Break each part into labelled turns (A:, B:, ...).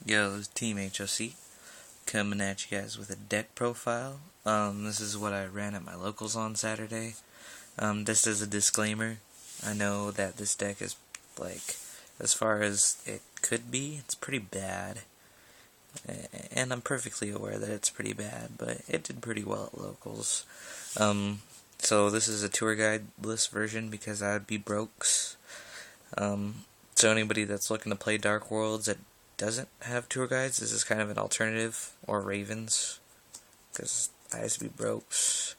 A: Yo, this is Team HOC coming at you guys with a deck profile. This is what I ran at my locals on Saturday. Just as a disclaimer, I know that this deck is, like, as far as it could be, it's pretty bad. And I'm perfectly aware that it's pretty bad, but it did pretty well at locals. So this is a tour guide list version because I would be brokes. So anybody that's looking to play Darkworlds that doesn't have tour guides, this is kind of an alternative, or Ravens, because I used to be brokes.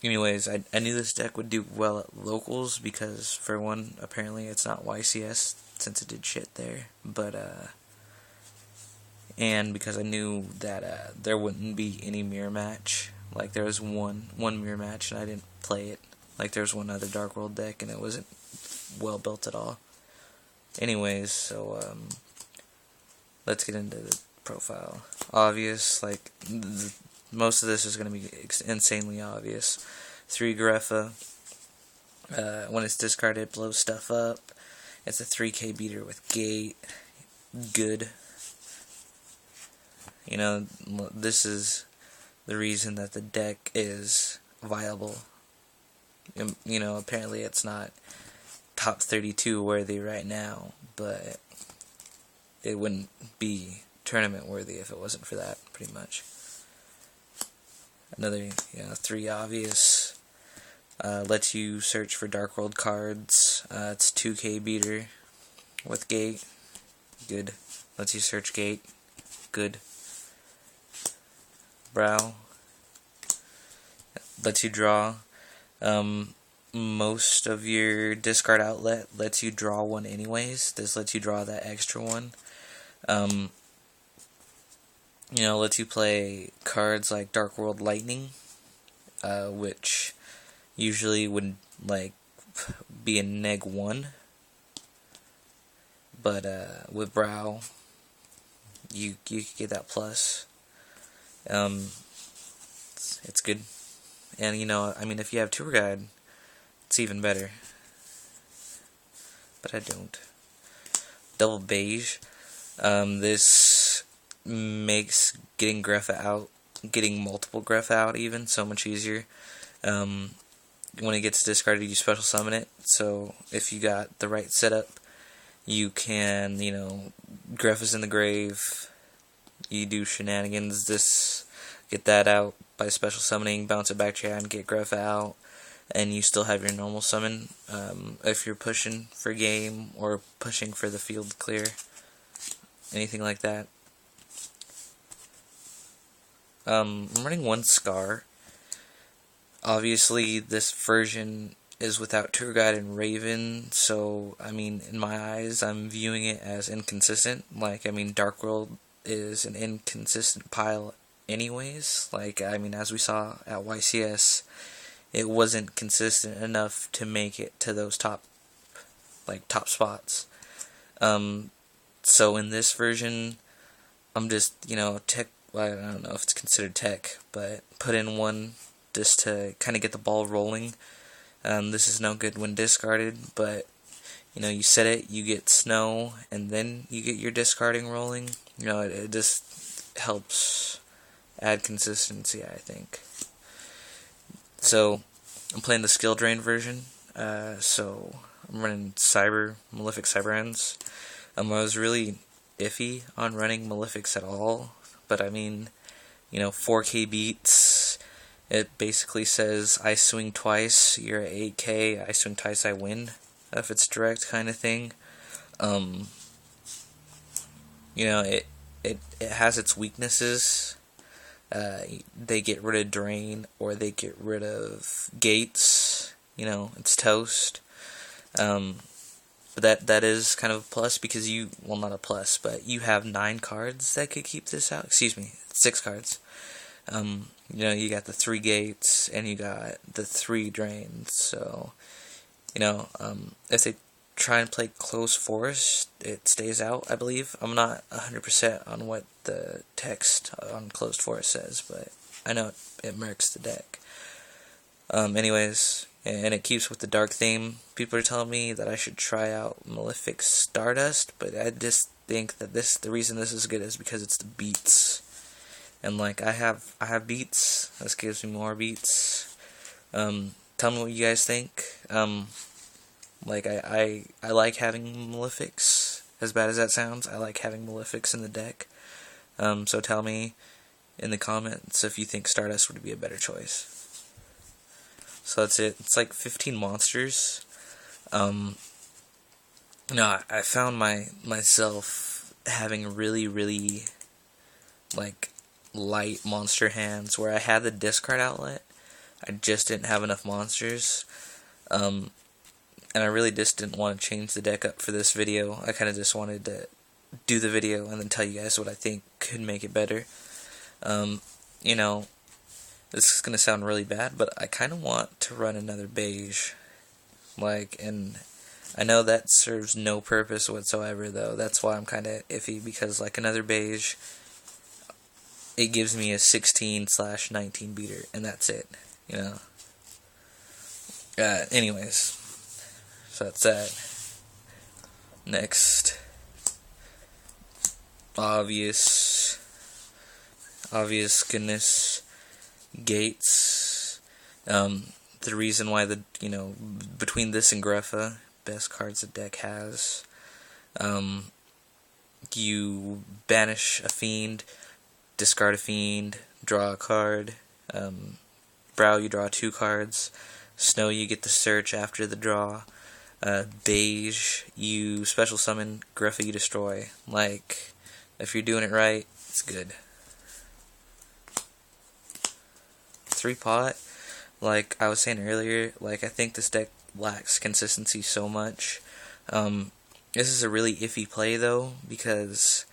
A: Anyways, I knew this deck would do well at locals because, for one, apparently it's not YCS since it did shit there, but and because I knew that there wouldn't be any mirror match. Like, there was one mirror match and I didn't play it. Like, there was one other Darkworld deck and it wasn't well built at all. Anyways, so let's get into the profile. Obvious, like, most of this is going to be insanely obvious. 3 Greffa. When it's discarded, it blows stuff up. It's a 3k beater with gate. Good. You know, this is the reason that the deck is viable. You know, apparently it's not top 32 worthy right now, but it wouldn't be tournament worthy if it wasn't for that, pretty much. Another, 3 obvious. Lets you search for Darkworld cards. It's 2k beater with gate. Good. Lets you search gate. Good. Brow. Lets you draw. Most of your discard outlet lets you draw one anyways. This lets you draw that extra one. Lets you play cards like Darkworld Lightning, which usually would, like, be a -1. But, with Brow, you could get that plus. It's good. And, if you have Tour Guide, it's even better. But I don't. Double Beige. This makes getting multiple Greffa out even, so much easier. When it gets discarded, you special summon it. So if you got the right setup, you can, Greffa's in the grave. You do shenanigans, get that out by special summoning, bounce it back to your hand, get Greffa out, and you still have your normal summon. If you're pushing for game or pushing for the field clear, anything like that. I'm running 1 Scar. Obviously, this version is without Tour Guide and Raven, so, in my eyes, I'm viewing it as inconsistent. Darkworld is an inconsistent pile anyways. As we saw at YCS, it wasn't consistent enough to make it to those top spots. So in this version, I'm just, tech, I don't know if it's considered tech, but put in 1 just to kind of get the ball rolling. This is no good when discarded, but, you set it, you get snow, and then you get your discarding rolling. It just helps add consistency, I think. So, I'm playing the skill drain version. So, I'm running Malefic Cyber Ends. I was really iffy on running Malefics at all, but 4k beats. It basically says, I swing twice, you're at 8k, I swing twice, I win, if it's direct kind of thing. It has its weaknesses. They get rid of drain, or they get rid of gates. It's toast. But that is kind of a plus because not a plus, but you have 9 cards that could keep this out. 6 cards. You got the 3 gates, and you got the 3 drains, so, if they try and play Closed Forest, it stays out, I believe. I'm not 100% on what the text on Closed Forest says, but I know it mercs the deck. Anyways, and it keeps with the dark theme. People are telling me that I should try out Malefic Stardust, but I just think that the reason this is good is because it's the beats. And like I have beats. This gives me more beats. Tell me what you guys think. Like I like having Malefics. As bad as that sounds, I like having Malefics in the deck. So tell me in the comments if you think Stardust would be a better choice. So that's it. It's like 15 monsters. No, I found myself having really like light monster hands where I had the discard outlet. I just didn't have enough monsters. And I really just didn't want to change the deck up for this video. I kind of just wanted to do the video and then tell you guys what I think could make it better. You know, this is going to sound really bad, but I kind of want to run another beige. Like, and I know that serves no purpose whatsoever, though. That's why I'm kind of iffy, because like another beige, it gives me a 16/19 beater, and that's it, you know. Anyways, so that's that. Next, obvious goodness, Gates. The reason why between this and Greffa, best cards the deck has. You banish a fiend, discard a fiend, draw a card. Brow, you draw 2 cards. Snow, you get the search after the draw. Beige, you special summon. Greffa, you destroy. Like, if you're doing it right, it's good. 3-pot, like I was saying earlier, like I think this deck lacks consistency so much. This is a really iffy play though, because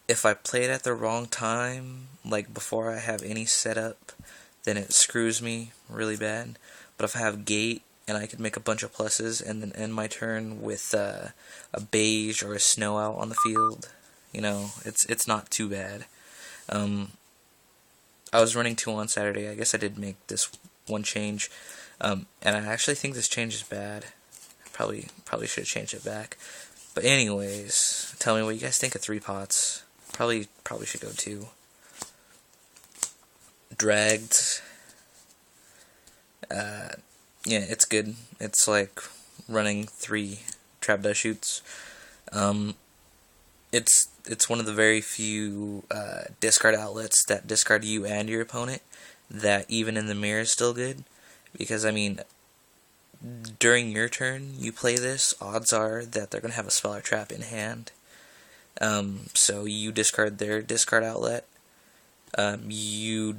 A: if I play it at the wrong time, like before I have any setup, then it screws me really bad. But if I have gate and I could make a bunch of pluses and then end my turn with a beige or a snow out on the field, you know, it's not too bad. I was running 2 on Saturday. I guess I did make this one change, and I actually think this change is bad. Probably should have changed it back. But anyways, tell me what you guys think of 3-pots. Probably should go 2. Dragged. Yeah, it's good. It's like running 3 trap dust shoots. It's one of the very few discard outlets that discard you and your opponent that even in the mirror is still good. Because, I mean, during your turn, you play this, odds are that they're going to have a spell or trap in hand. So you discard their discard outlet. You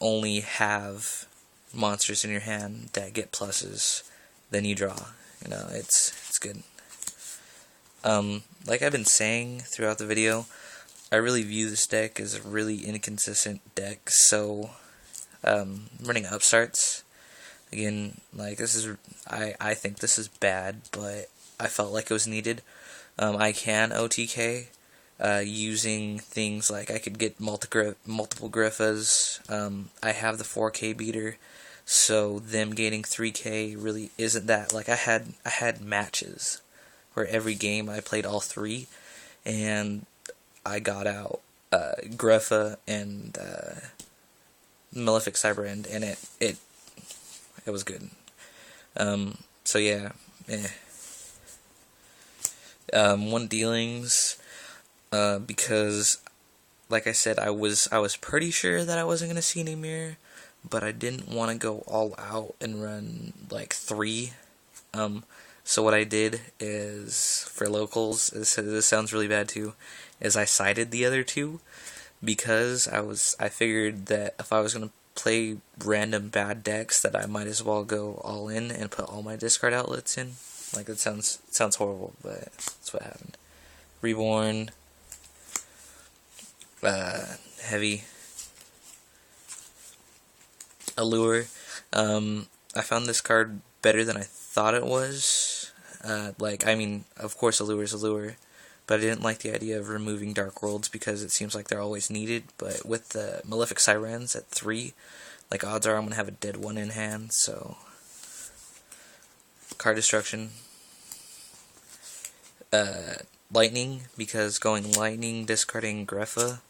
A: only have monsters in your hand that get pluses. Then you draw. You know, it's good. Like I've been saying throughout the video, I really view this deck as a really inconsistent deck, so running upstarts, again, like this is, I think this is bad, but I felt like it was needed. I can OTK using things like I could get multiple Greffas. I have the 4K beater, so them gaining 3K really isn't that. Like I had matches where every game I played all 3, and I got out Greffa and Malefic Cyber End, and it was good. So yeah, one dealings, because like I said, I was pretty sure that I wasn't gonna see any mirror, but I didn't want to go all out and run like 3. So what I did is, for locals, this sounds really bad too, is I sided the other 2, because I figured that if I was going to play random bad decks, that I might as well go all in and put all my discard outlets in. Like, it sounds horrible, but that's what happened. Reborn, heavy, Allure. I found this card better than I thought it was. Like, I mean, of course Allure is Allure, but I didn't like the idea of removing DarkWorlds because it seems like they're always needed. But with the Malefic Sirens at 3, like, odds are I'm gonna have a dead 1 in hand, so card destruction. lightning, because going lightning, discarding Greffa,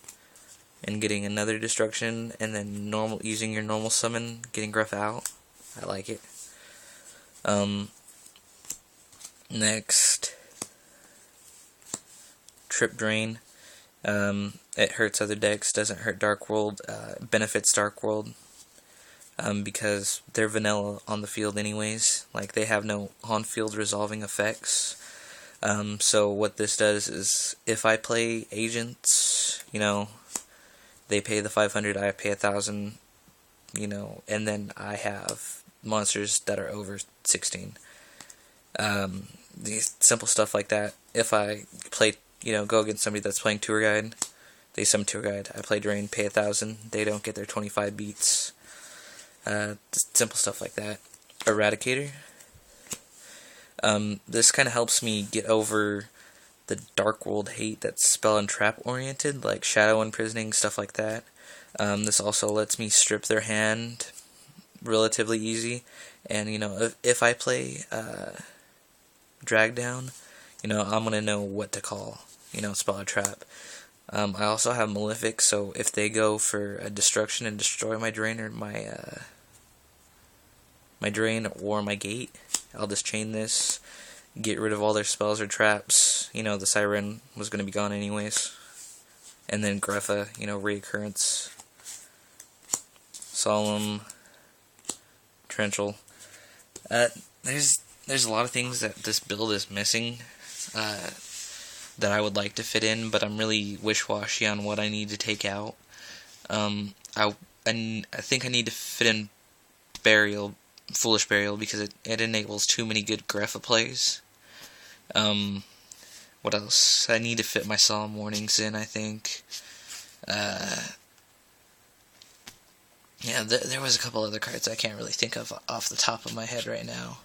A: and getting another destruction, and then using your normal summon, getting Greffa out. I like it. Next, Trip Drain. It hurts other decks, doesn't hurt Darkworld, benefits Darkworld, because they're vanilla on the field anyways. Like, they have no on-field resolving effects. So what this does is, if I play agents, they pay the 500, I pay 1,000, and then I have monsters that are over 16. These simple stuff like that. If I play, go against somebody that's playing Tour Guide, they summon Tour Guide, I play Drain, pay 1,000, they don't get their 25 beats. Simple stuff like that. Eradicator. This kind of helps me get over the Darkworld hate that's spell and trap oriented, like Shadow Imprisoning, stuff like that. This also lets me strip their hand relatively easy, and if I play Drag Down, I'm gonna know what to call, spell or trap. I also have Malefic, so if they go for a destruction and destroy my drain or my drain or my gate, I'll just chain this, get rid of all their spells or traps. The Siren was going to be gone anyways. And then Greffa, reoccurrence. Solemn. Torrential. There's a lot of things that this build is missing that I would like to fit in, but I'm really wish-washy on what I need to take out. I think I need to fit in Foolish Burial, because it enables too many good Greffa plays. What else? I need to fit my Solemn Warnings in, I think. Yeah, there was a couple other cards I can't really think of off the top of my head right now,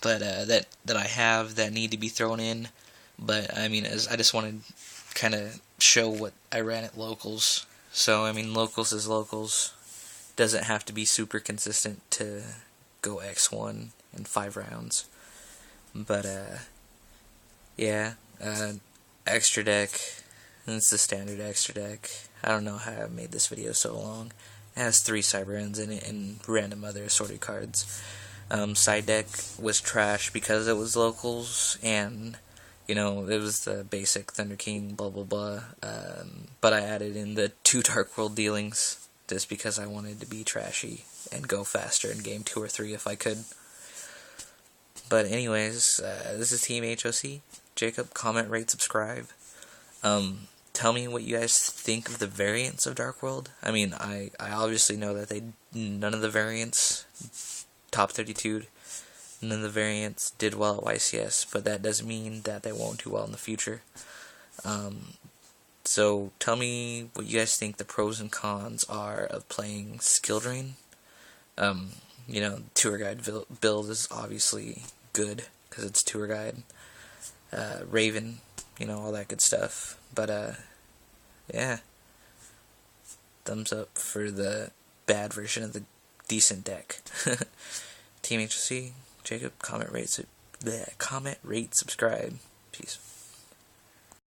A: but that I have that need to be thrown in. But I just wanted to kind of show what I ran at locals. So locals is locals. Doesn't have to be super consistent to go X1 in 5 rounds. But yeah, extra deck. It's the standard extra deck. I don't know how I made this video so long. It has 3 Cyberends in it and random other assorted cards. Side deck was trash because it was locals, and it was the basic Thunder King, blah blah blah. But I added in the 2 Darkworld dealings just because I wanted to be trashy and go faster in game 2 or 3 if I could. But anyways, this is Team HOC. Jacob, comment, rate, subscribe. Tell me what you guys think of the variants of Darkworld. I obviously know that none of the variants top 32, none of the variants did well at YCS, but that doesn't mean that they won't do well in the future. So tell me what you guys think the pros and cons are of playing Skill Drain. Tour Guide build is obviously good because it's Tour Guide. Raven, all that good stuff. But yeah, thumbs up for the bad version of the decent deck. Team HC, Jacob, comment, rate, subscribe. Peace.